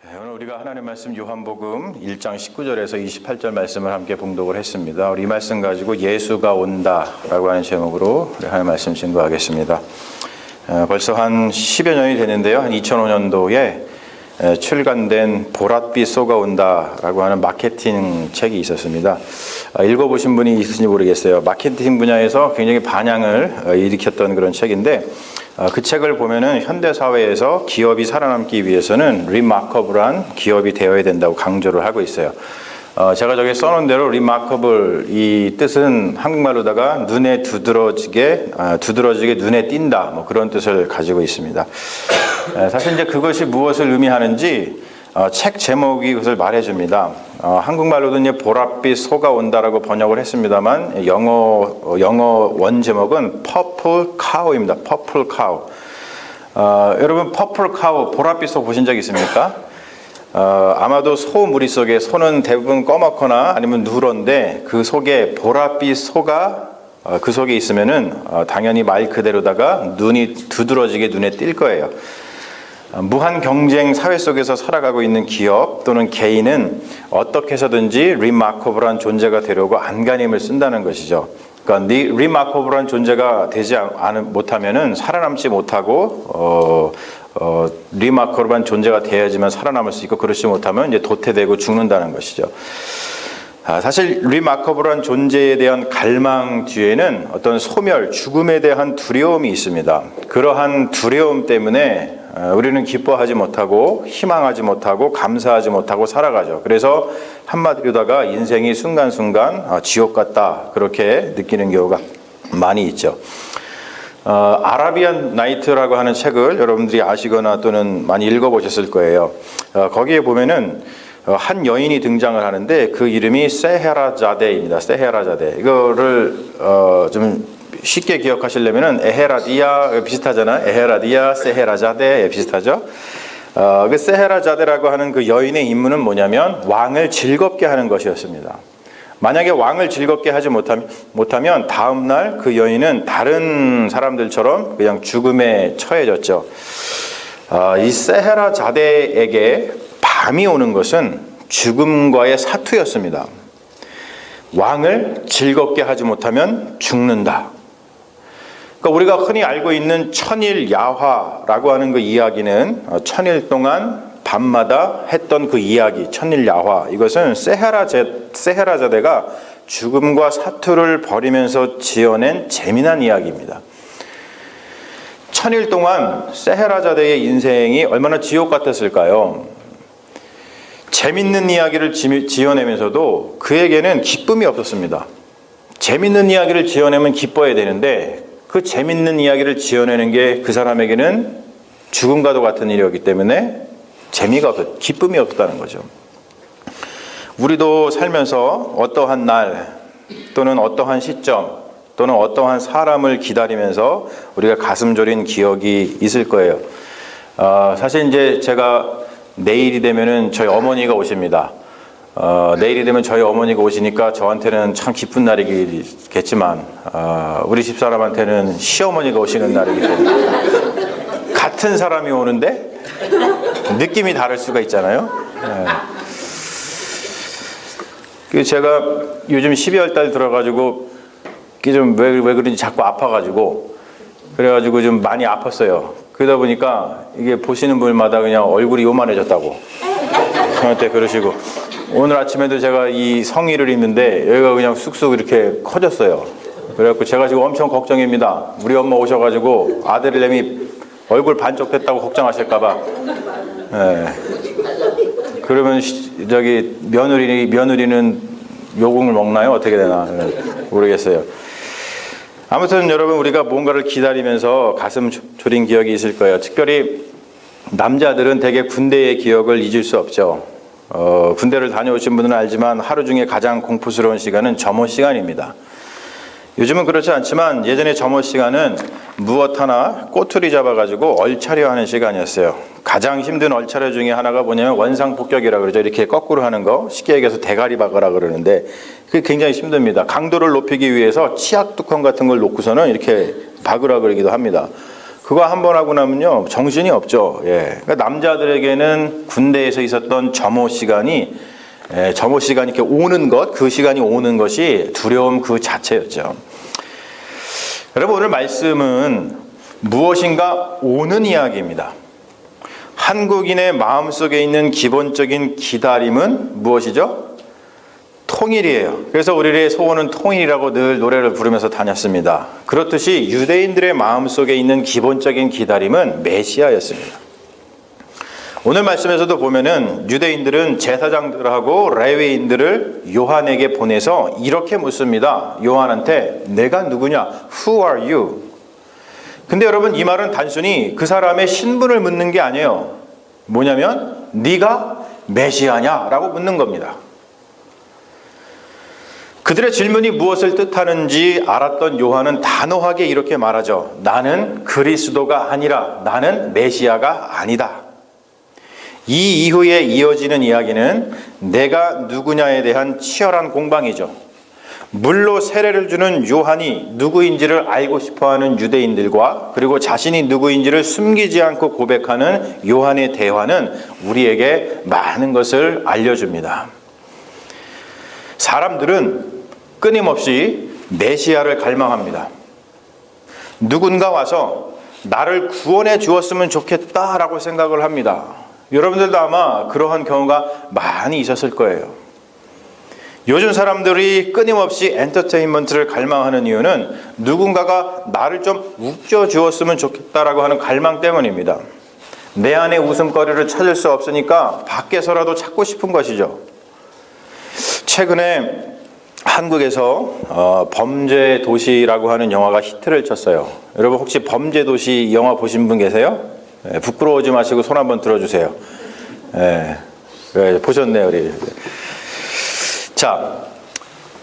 오늘 우리가 하나님의 말씀 요한복음 1장 19절에서 28절 말씀을 함께 봉독을 했습니다. 우리 이 말씀 가지고 예수가 온다라고 하는 제목으로 우리 하나님의 말씀 증거하겠습니다. 벌써 한 10여 년이 됐는데요. 한 2005년도에 출간된 보랏빛 소가 온다라고 하는 마케팅 책이 있었습니다. 읽어보신 분이 있으신지 모르겠어요. 마케팅 분야에서 굉장히 반향을 일으켰던 그런 책인데, 그 책을 보면은 현대 사회에서 기업이 살아남기 위해서는 리마커블한 기업이 되어야 된다고 강조를 하고 있어요. 제가 저기 써놓은 대로 리마커블, 이 뜻은 한국말로다가 눈에 두드러지게 눈에 띈다, 뭐 그런 뜻을 가지고 있습니다. 사실 이제 그것이 무엇을 의미하는지 책 제목이 그것을 말해줍니다. 한국말로도 이제 보랏빛 소가 온다라고 번역을 했습니다만 영어 원 제목은 Purple Cow입니다. Purple Cow. 여러분 Purple Cow 보랏빛 소 보신 적 있습니까? 아마도 소 무리 속에 소는 대부분 검었거나 아니면 누런데 그 속에 보랏빛 소가 그 속에 있으면은 당연히 말 그대로다가 눈이 두드러지게 눈에 띌 거예요. 무한 경쟁 사회 속에서 살아가고 있는 기업 또는 개인은 어떻게 해서든지 리마커블한 존재가 되려고 안간힘을 쓴다는 것이죠. 그러니까 리마커블한 존재가 되지 못하면은 살아남지 못하고 리마커블한 존재가 되어야지만 살아남을 수 있고, 그렇지 못하면 이제 도태되고 죽는다는 것이죠. 사실 리마커블한 존재에 대한 갈망 뒤에는 어떤 소멸, 죽음에 대한 두려움이 있습니다. 그러한 두려움 때문에 우리는 기뻐하지 못하고 희망하지 못하고 감사하지 못하고 살아가죠. 그래서 한마디로다가 인생이 순간순간 지옥 같다, 그렇게 느끼는 경우가 많이 있죠. 아라비안 나이트라고 하는 책을 여러분들이 아시거나 또는 많이 읽어보셨을 거예요. 거기에 보면은 한 여인이 등장을 하는데 그 이름이 세헤라자데입니다. 세헤라자데. 이거를 좀 쉽게 기억하시려면은 에헤라디아 비슷하잖아요. 에헤라디아, 세헤라자데 비슷하죠. 그 세헤라자데라고 하는 그 여인의 임무는 뭐냐면 왕을 즐겁게 하는 것이었습니다. 만약에 왕을 즐겁게 하지 못하면 다음날 그 여인은 다른 사람들처럼 그냥 죽음에 처해졌죠. 이 세헤라자데에게 밤이 오는 것은 죽음과의 사투였습니다. 왕을 즐겁게 하지 못하면 죽는다. 그러니까 우리가 흔히 알고 있는 천일 야화라고 하는 그 이야기는 천일 동안 밤마다 했던 그 이야기, 천일 야화, 이것은 세헤라자데가 죽음과 사투를 벌이면서 지어낸 재미난 이야기입니다. 천일 동안 세헤라자데의 인생이 얼마나 지옥 같았을까요? 재밌는 이야기를 지어내면서도 그에게는 기쁨이 없었습니다. 재밌는 이야기를 지어내면 기뻐야 되는데 그 재밌는 이야기를 지어내는 게 그 사람에게는 죽음과도 같은 일이었기 때문에 기쁨이 없었다는 거죠. 우리도 살면서 어떠한 날 또는 어떠한 시점 또는 어떠한 사람을 기다리면서 우리가 가슴 졸인 기억이 있을 거예요. 사실 이제 제가 내일이 되면은 저희 어머니가 오십니다. 내일이 되면 저희 어머니가 오시니까 저한테는 참 기쁜 날이겠지만 우리 집사람한테는 시어머니가 오시는 날이기 때문에 같은 사람이 오는데 느낌이 다를 수가 있잖아요. 제가 요즘 12월 달 들어가지고 좀 왜 그런지 자꾸 아파가지고 그래가지고 좀 많이 아팠어요. 그러다 보니까 이게 보시는 분마다 그냥 얼굴이 요만해졌다고 저한테 그러시고, 오늘 아침에도 제가 이 성의를 입는데 여기가 그냥 쑥쑥 이렇게 커졌어요. 그래갖고 제가 지금 엄청 걱정입니다. 우리 엄마 오셔가지고 아들내미 얼굴 반쪽 됐다고 걱정하실까봐. 그러면 저기 며느리는 요금을 먹나요? 어떻게 되나 모르겠어요. 아무튼 여러분, 우리가 뭔가를 기다리면서 가슴 졸인 기억이 있을 거예요. 특별히 남자들은 대개 군대의 기억을 잊을 수 없죠. 군대를 다녀오신 분들은 알지만 하루 중에 가장 공포스러운 시간은 점호 시간입니다. 요즘은 그렇지 않지만 예전에 점호 시간은 무엇 하나 꼬투리 잡아가지고 얼차려 하는 시간이었어요. 가장 힘든 얼차려 중에 하나가 뭐냐면 원상복격이라고 그러죠. 이렇게 거꾸로 하는 거, 쉽게 얘기해서 대가리 박으라 그러는데 그게 굉장히 힘듭니다. 강도를 높이기 위해서 치약 뚜껑 같은 걸 놓고서는 이렇게 박으라 그러기도 합니다. 그거 한 번 하고 나면요 정신이 없죠. 예. 그러니까 남자들에게는 군대에서 있었던 점호 시간이 이렇게 오는 것, 그 시간이 오는 것이 두려움 그 자체였죠. 여러분 오늘 말씀은 무엇인가 오는 이야기입니다. 한국인의 마음속에 있는 기본적인 기다림은 무엇이죠? 통일이에요. 그래서 우리의 소원은 통일이라고 늘 노래를 부르면서 다녔습니다. 그렇듯이 유대인들의 마음속에 있는 기본적인 기다림은 메시아였습니다. 오늘 말씀에서도 보면은 유대인들은 제사장들하고 레위인들을 요한에게 보내서 이렇게 묻습니다. 요한한테 내가 누구냐? Who are you? 근데 여러분 이 말은 단순히 그 사람의 신분을 묻는 게 아니에요. 뭐냐면 네가 메시아냐라고 묻는 겁니다. 그들의 질문이 무엇을 뜻하는지 알았던 요한은 단호하게 이렇게 말하죠. 나는 그리스도가 아니라 나는 메시아가 아니다. 이 이후에 이어지는 이야기는 내가 누구냐에 대한 치열한 공방이죠. 물로 세례를 주는 요한이 누구인지를 알고 싶어하는 유대인들과 그리고 자신이 누구인지를 숨기지 않고 고백하는 요한의 대화는 우리에게 많은 것을 알려줍니다. 사람들은 끊임없이 메시아를 갈망합니다. 누군가 와서 나를 구원해 주었으면 좋겠다라고 생각을 합니다. 여러분들도 아마 그러한 경우가 많이 있었을 거예요. 요즘 사람들이 끊임없이 엔터테인먼트를 갈망하는 이유는 누군가가 나를 좀 웃겨주었으면 좋겠다라고 하는 갈망 때문입니다. 내 안에 웃음거리를 찾을 수 없으니까 밖에서라도 찾고 싶은 것이죠. 최근에 한국에서 범죄 도시라고 하는 영화가 히트를 쳤어요. 여러분 혹시 범죄 도시 영화 보신 분 계세요? 부끄러워하지 마시고 손 한번 들어주세요. 보셨네요, 우리. 자,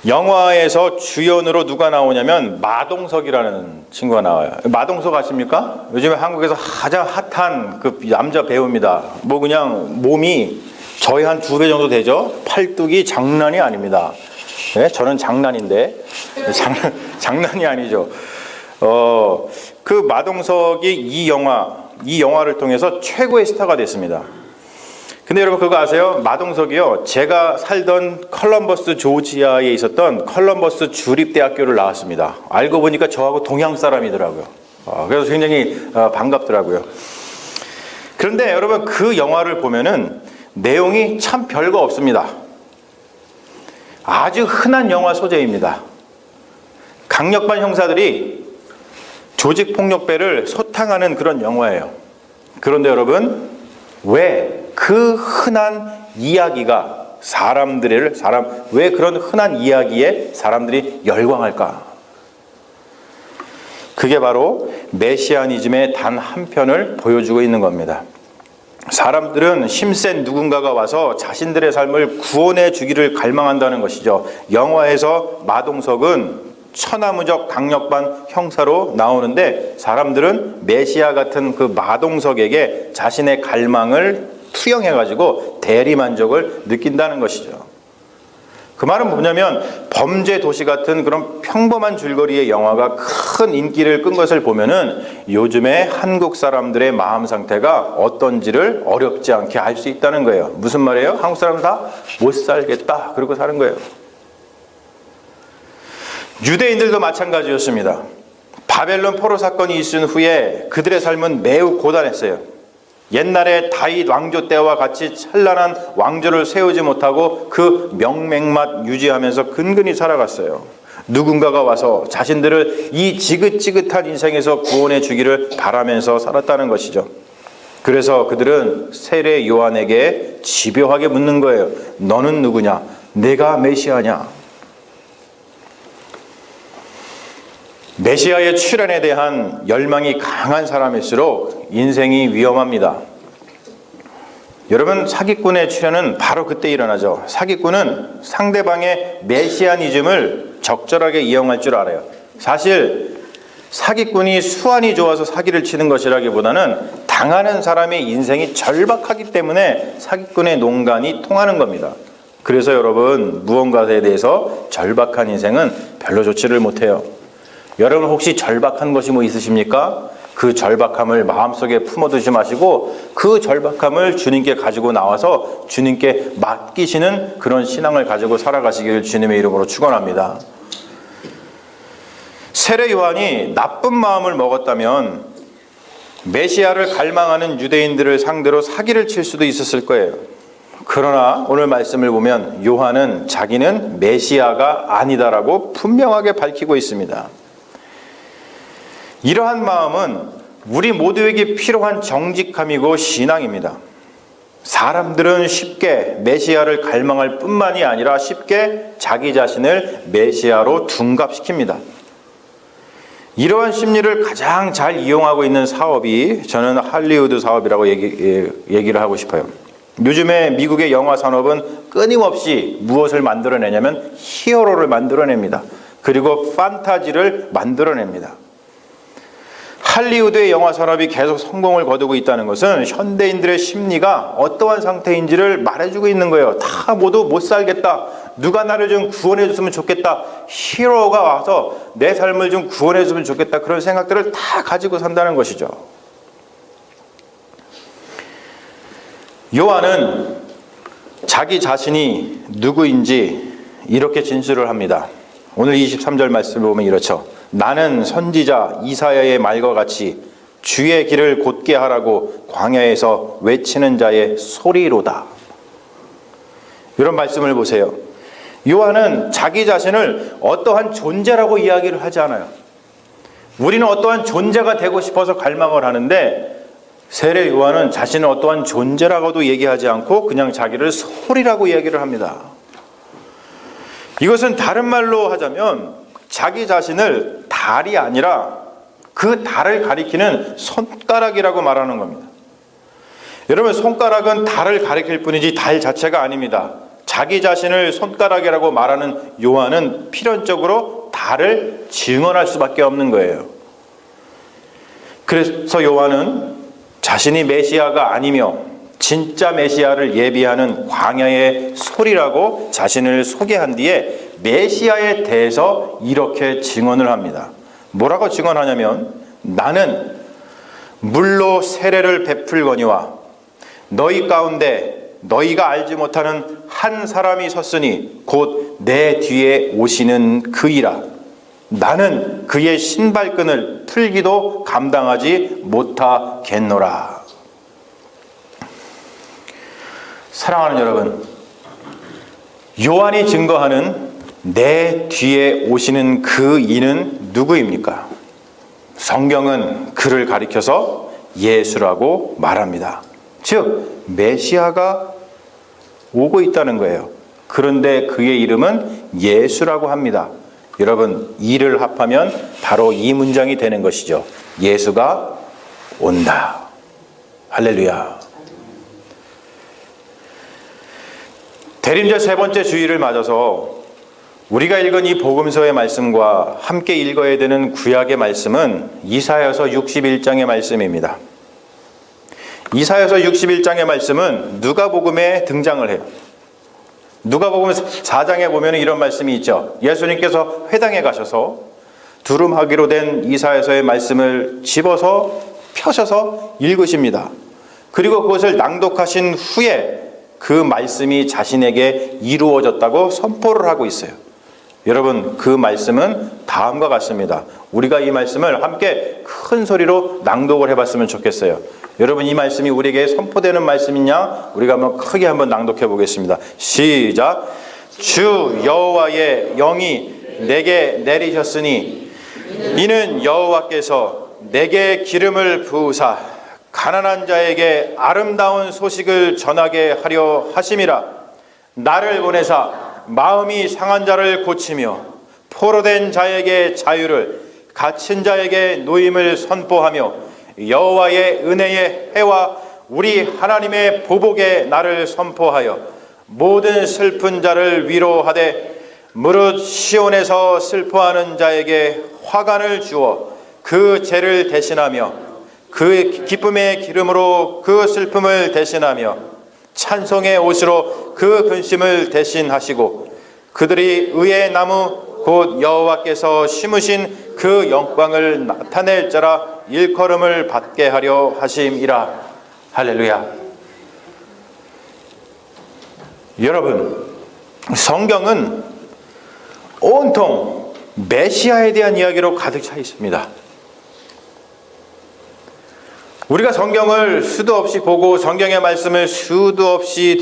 영화에서 주연으로 누가 나오냐면 마동석이라는 친구가 나와요. 마동석 아십니까? 요즘에 한국에서 가장 핫한 그 남자 배우입니다. 뭐 그냥 몸이 저희 한 2배 정도 되죠? 팔뚝이 장난이 아닙니다. 네, 저는 장난인데 장난이 아니죠. 그 마동석이 이 영화를 통해서 최고의 스타가 됐습니다. 근데 여러분 그거 아세요? 마동석이요. 제가 살던 컬럼버스 조지아에 있었던 컬럼버스 주립대학교를 나왔습니다. 알고 보니까 저하고 동양 사람이더라고요. 그래서 굉장히 반갑더라고요. 그런데 여러분 그 영화를 보면은 내용이 참 별거 없습니다. 아주 흔한 영화 소재입니다. 강력반 형사들이 조직폭력배를 소탕하는 그런 영화예요. 그런데 여러분 왜 그 흔한 이야기가 왜 그런 흔한 이야기에 사람들이 열광할까? 그게 바로 메시아니즘의 단 한 편을 보여주고 있는 겁니다. 사람들은 힘센 누군가가 와서 자신들의 삶을 구원해 주기를 갈망한다는 것이죠. 영화에서 마동석은 천하무적 강력반 형사로 나오는데 사람들은 메시아 같은 그 마동석에게 자신의 갈망을 투영해가지고 대리만족을 느낀다는 것이죠. 그 말은 뭐냐면 범죄 도시 같은 그런 평범한 줄거리의 영화가 큰 인기를 끈 것을 보면은 요즘에 한국 사람들의 마음 상태가 어떤지를 어렵지 않게 알 수 있다는 거예요. 무슨 말이에요? 한국 사람 다 못 살겠다 그러고 사는 거예요. 유대인들도 마찬가지였습니다. 바벨론 포로 사건이 있은 후에 그들의 삶은 매우 고단했어요. 옛날에 다윗 왕조 때와 같이 찬란한 왕조를 세우지 못하고 그 명맥만 유지하면서 근근히 살아갔어요. 누군가가 와서 자신들을 이 지긋지긋한 인생에서 구원해 주기를 바라면서 살았다는 것이죠. 그래서 그들은 세례 요한에게 집요하게 묻는 거예요. 너는 누구냐? 내가 메시아냐? 메시아의 출현에 대한 열망이 강한 사람일수록 인생이 위험합니다. 여러분 사기꾼의 출현은 바로 그때 일어나죠. 사기꾼은 상대방의 메시아니즘을 적절하게 이용할 줄 알아요. 사실 사기꾼이 수완이 좋아서 사기를 치는 것이라기보다는 당하는 사람의 인생이 절박하기 때문에 사기꾼의 농간이 통하는 겁니다. 그래서 여러분 무언가에 대해서 절박한 인생은 별로 좋지를 못해요. 여러분 혹시 절박한 것이 뭐 있으십니까? 그 절박함을 마음속에 품어두지 마시고 그 절박함을 주님께 가지고 나와서 주님께 맡기시는 그런 신앙을 가지고 살아가시길 주님의 이름으로 축원합니다. 세례 요한이 나쁜 마음을 먹었다면 메시아를 갈망하는 유대인들을 상대로 사기를 칠 수도 있었을 거예요. 그러나 오늘 말씀을 보면 요한은 자기는 메시아가 아니다라고 분명하게 밝히고 있습니다. 이러한 마음은 우리 모두에게 필요한 정직함이고 신앙입니다. 사람들은 쉽게 메시아를 갈망할 뿐만이 아니라 쉽게 자기 자신을 메시아로 둔갑시킵니다. 이러한 심리를 가장 잘 이용하고 있는 사업이 저는 할리우드 사업이라고 얘기를 하고 싶어요. 요즘에 미국의 영화 산업은 끊임없이 무엇을 만들어내냐면 히어로를 만들어냅니다. 그리고 판타지를 만들어냅니다. 할리우드의 영화 산업이 계속 성공을 거두고 있다는 것은 현대인들의 심리가 어떠한 상태인지를 말해주고 있는 거예요. 다 모두 못 살겠다. 누가 나를 좀 구원해 줬으면 좋겠다. 히어로가 와서 내 삶을 좀 구원해 줬으면 좋겠다. 그런 생각들을 다 가지고 산다는 것이죠. 요한은 자기 자신이 누구인지 이렇게 진술을 합니다. 오늘 23절 말씀을 보면 이렇죠. 나는 선지자 이사야의 말과 같이 주의 길을 곧게 하라고 광야에서 외치는 자의 소리로다. 이런 말씀을 보세요. 요한은 자기 자신을 어떠한 존재라고 이야기를 하지 않아요. 우리는 어떠한 존재가 되고 싶어서 갈망을 하는데 세례 요한은 자신을 어떠한 존재라고도 얘기하지 않고 그냥 자기를 소리라고 이야기를 합니다. 이것은 다른 말로 하자면 자기 자신을 달이 아니라 그 달을 가리키는 손가락이라고 말하는 겁니다. 여러분, 손가락은 달을 가리킬 뿐이지 달 자체가 아닙니다. 자기 자신을 손가락이라고 말하는 요한은 필연적으로 달을 증언할 수밖에 없는 거예요. 그래서 요한은 자신이 메시아가 아니며 진짜 메시아를 예비하는 광야의 소리라고 자신을 소개한 뒤에 메시아에 대해서 이렇게 증언을 합니다. 뭐라고 증언하냐면 나는 물로 세례를 베풀거니와 너희 가운데 너희가 알지 못하는 한 사람이 섰으니 곧 내 뒤에 오시는 그이라. 나는 그의 신발끈을 풀기도 감당하지 못하겠노라. 사랑하는 여러분, 요한이 증거하는 내 뒤에 오시는 그 이는 누구입니까? 성경은 그를 가리켜서 예수라고 말합니다. 즉 메시아가 오고 있다는 거예요. 그런데 그의 이름은 예수라고 합니다. 여러분, 이를 합하면 바로 이 문장이 되는 것이죠. 예수가 온다. 할렐루야. 대림절 세 번째 주일을 맞아서 우리가 읽은 이 복음서의 말씀과 함께 읽어야 되는 구약의 말씀은 이사야서 61장의 말씀입니다. 이사야서 61장의 말씀은 누가복음에 등장을 해요. 누가복음 4장에 보면 이런 말씀이 있죠. 예수님께서 회당에 가셔서 두루마기로 된 이사야서의 말씀을 집어서 펴셔서 읽으십니다. 그리고 그것을 낭독하신 후에 그 말씀이 자신에게 이루어졌다고 선포를 하고 있어요. 여러분, 그 말씀은 다음과 같습니다. 우리가 이 말씀을 함께 큰 소리로 낭독을 해봤으면 좋겠어요. 여러분, 이 말씀이 우리에게 선포되는 말씀이냐? 우리가 한번 크게 한번 낭독해 보겠습니다. 시작. 주 여호와의 영이 내게 내리셨으니 이는 여호와께서 내게 기름을 부으사 가난한 자에게 아름다운 소식을 전하게 하려 하심이라. 나를 보내사 마음이 상한 자를 고치며 포로된 자에게 자유를, 갇힌 자에게 노임을 선포하며 여호와의 은혜의 해와 우리 하나님의 보복의 날을 선포하여 모든 슬픈 자를 위로하되 무릇 시온에서 슬퍼하는 자에게 화관을 주어 그 죄를 대신하며 그 기쁨의 기름으로 그 슬픔을 대신하며 찬송의 옷으로 그 근심을 대신하시고 그들이 의의 나무 곧 여호와께서 심으신 그 영광을 나타낼 자라 일컬음을 받게 하려 하심이라. 할렐루야. 여러분, 성경은 온통 메시아에 대한 이야기로 가득 차 있습니다. 우리가 성경을 수도 없이 보고 성경의 말씀을 수도 없이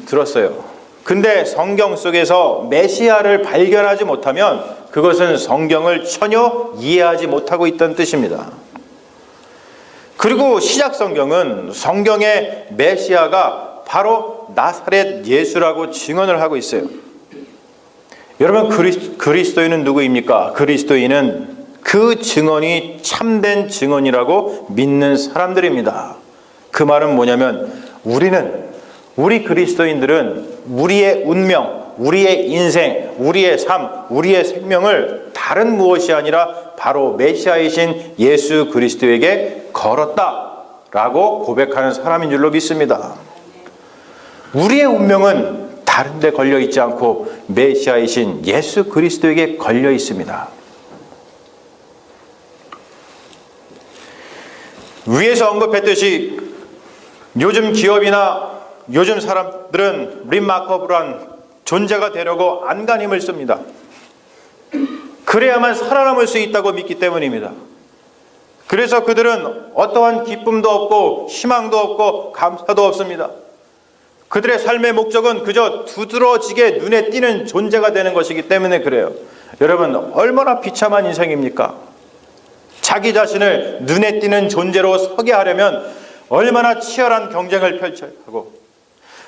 들었어요. 근데 성경 속에서 메시아를 발견하지 못하면 그것은 성경을 전혀 이해하지 못하고 있다는 뜻입니다. 그리고 시작 성경은 성경의 메시아가 바로 나사렛 예수라고 증언을 하고 있어요. 여러분, 그리스도인은 누구입니까? 그리스도인은 그 증언이 참된 증언이라고 믿는 사람들입니다. 그 말은 뭐냐면 우리 그리스도인들은 우리의 운명, 우리의 인생, 우리의 삶, 우리의 생명을 다른 무엇이 아니라 바로 메시아이신 예수 그리스도에게 걸었다라고 고백하는 사람인 줄로 믿습니다. 우리의 운명은 다른 데 걸려 있지 않고 메시아이신 예수 그리스도에게 걸려 있습니다. 위에서 언급했듯이 요즘 기업이나 요즘 사람들은 리마커블한 존재가 되려고 안간힘을 씁니다. 그래야만 살아남을 수 있다고 믿기 때문입니다. 그래서 그들은 어떠한 기쁨도 없고 희망도 없고 감사도 없습니다. 그들의 삶의 목적은 그저 두드러지게 눈에 띄는 존재가 되는 것이기 때문에 그래요. 여러분, 얼마나 비참한 인생입니까? 자기 자신을 눈에 띄는 존재로 서게 하려면 얼마나 치열한 경쟁을 펼쳐야 하고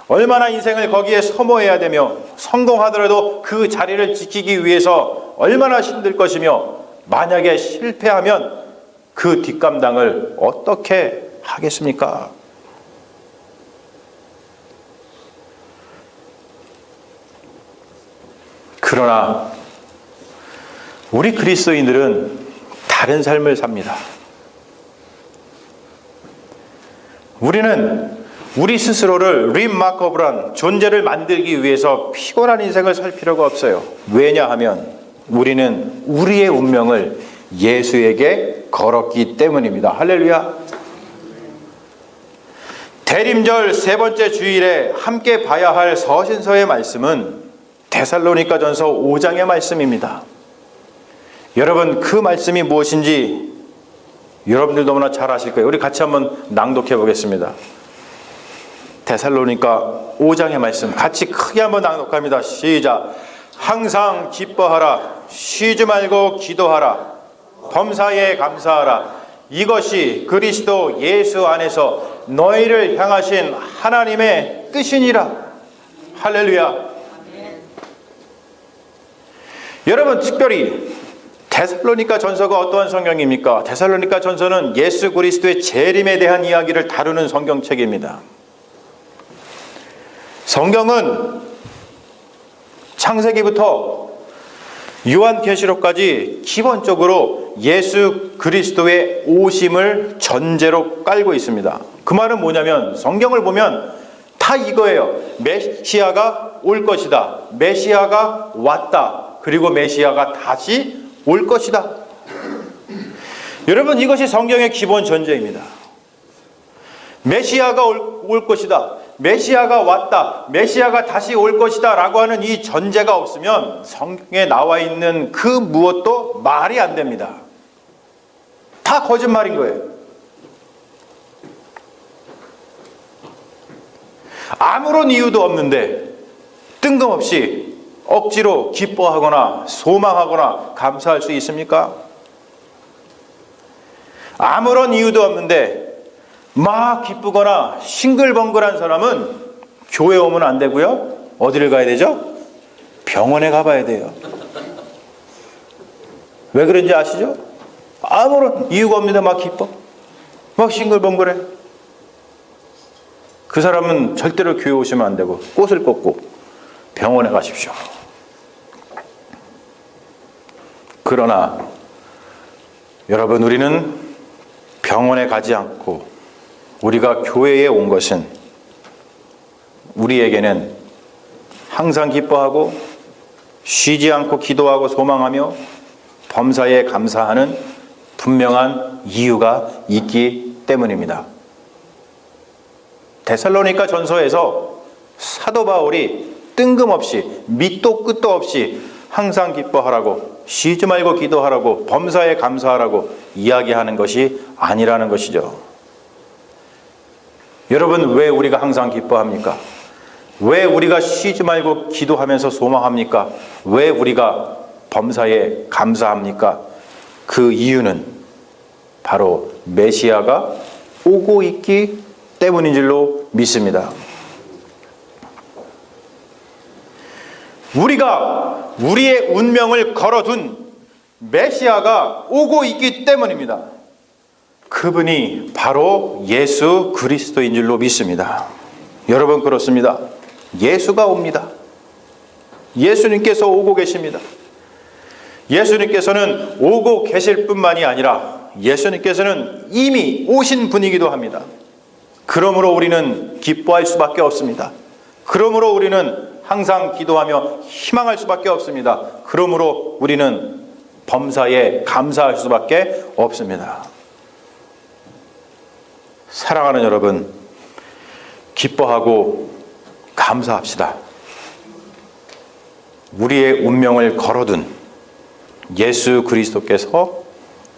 얼마나 인생을 거기에 소모해야 되며 성공하더라도 그 자리를 지키기 위해서 얼마나 힘들 것이며 만약에 실패하면 그 뒷감당을 어떻게 하겠습니까? 그러나 우리 그리스도인들은 다른 삶을 삽니다. 우리는 우리 스스로를 리마커블한 존재를 만들기 위해서 피곤한 인생을 살 필요가 없어요. 왜냐하면 우리는 우리의 운명을 예수에게 걸었기 때문입니다. 할렐루야. 대림절 세 번째 주일에 함께 봐야 할 서신서의 말씀은 데살로니가전서 5장의 말씀입니다. 여러분, 그 말씀이 무엇인지 여러분들 너무나 잘 아실 거예요. 우리 같이 한번 낭독해 보겠습니다. 데살로니가 5장의 말씀 같이 크게 한번 낭독합니다. 시작. 항상 기뻐하라. 쉬지 말고 기도하라. 범사에 감사하라. 이것이 그리스도 예수 안에서 너희를 향하신 하나님의 뜻이니라. 할렐루야. 여러분, 특별히 데살로니가 전서가 어떠한 성경입니까? 데살로니가 전서는 예수 그리스도의 재림에 대한 이야기를 다루는 성경책입니다. 성경은 창세기부터 요한계시록까지 기본적으로 예수 그리스도의 오심을 전제로 깔고 있습니다. 그 말은 뭐냐면 성경을 보면 다 이거예요. 메시아가 올 것이다. 메시아가 왔다. 그리고 메시아가 다시 올 것이다. 여러분, 이것이 성경의 기본 전제입니다. 메시아가 올 것이다. 메시아가 왔다. 메시아가 다시 올 것이다 라고 하는 이 전제가 없으면 성경에 나와 있는 그 무엇도 말이 안 됩니다. 다 거짓말인 거예요. 아무런 이유도 없는데 뜬금없이 억지로 기뻐하거나 소망하거나 감사할 수 있습니까? 아무런 이유도 없는데 막 기쁘거나 싱글벙글한 사람은 교회 오면 안 되고요. 어디를 가야 되죠? 병원에 가봐야 돼요. 왜 그런지 아시죠? 아무런 이유가 없는데 막 기뻐. 막 싱글벙글해. 그 사람은 절대로 교회 오시면 안 되고 꽃을 꽂고 병원에 가십시오. 그러나 여러분, 우리는 병원에 가지 않고 우리가 교회에 온 것은 우리에게는 항상 기뻐하고 쉬지 않고 기도하고 소망하며 범사에 감사하는 분명한 이유가 있기 때문입니다. 데살로니가 전서에서 사도 바울이 뜬금없이 밑도 끝도 없이 항상 기뻐하라고, 쉬지 말고 기도하라고, 범사에 감사하라고 이야기하는 것이 아니라는 것이죠. 여러분, 왜 우리가 항상 기뻐합니까? 왜 우리가 쉬지 말고 기도하면서 소망합니까? 왜 우리가 범사에 감사합니까? 그 이유는 바로 메시아가 오고 있기 때문인 줄로 믿습니다. 우리가 우리의 운명을 걸어둔 메시아가 오고 있기 때문입니다. 그분이 바로 예수 그리스도인 줄로 믿습니다. 여러분, 그렇습니다. 예수가 옵니다. 예수님께서 오고 계십니다. 예수님께서는 오고 계실 뿐만이 아니라 예수님께서는 이미 오신 분이기도 합니다. 그러므로 우리는 기뻐할 수밖에 없습니다. 그러므로 우리는 항상 기도하며 희망할 수밖에 없습니다. 그러므로 우리는 범사에 감사할 수밖에 없습니다. 사랑하는 여러분, 기뻐하고 감사합시다. 우리의 운명을 걸어둔 예수 그리스도께서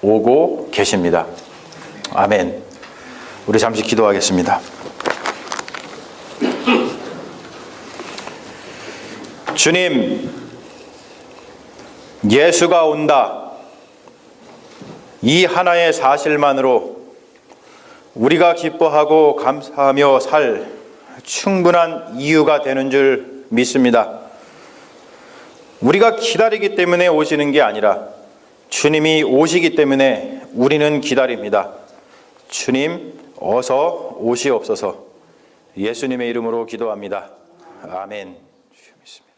오고 계십니다. 아멘. 우리 잠시 기도하겠습니다. 주님, 예수가 온다. 이 하나의 사실만으로 우리가 기뻐하고 감사하며 살 충분한 이유가 되는 줄 믿습니다. 우리가 기다리기 때문에 오시는 게 아니라 주님이 오시기 때문에 우리는 기다립니다. 주님, 어서 오시옵소서. 예수님의 이름으로 기도합니다. 아멘. 주여 믿습니다.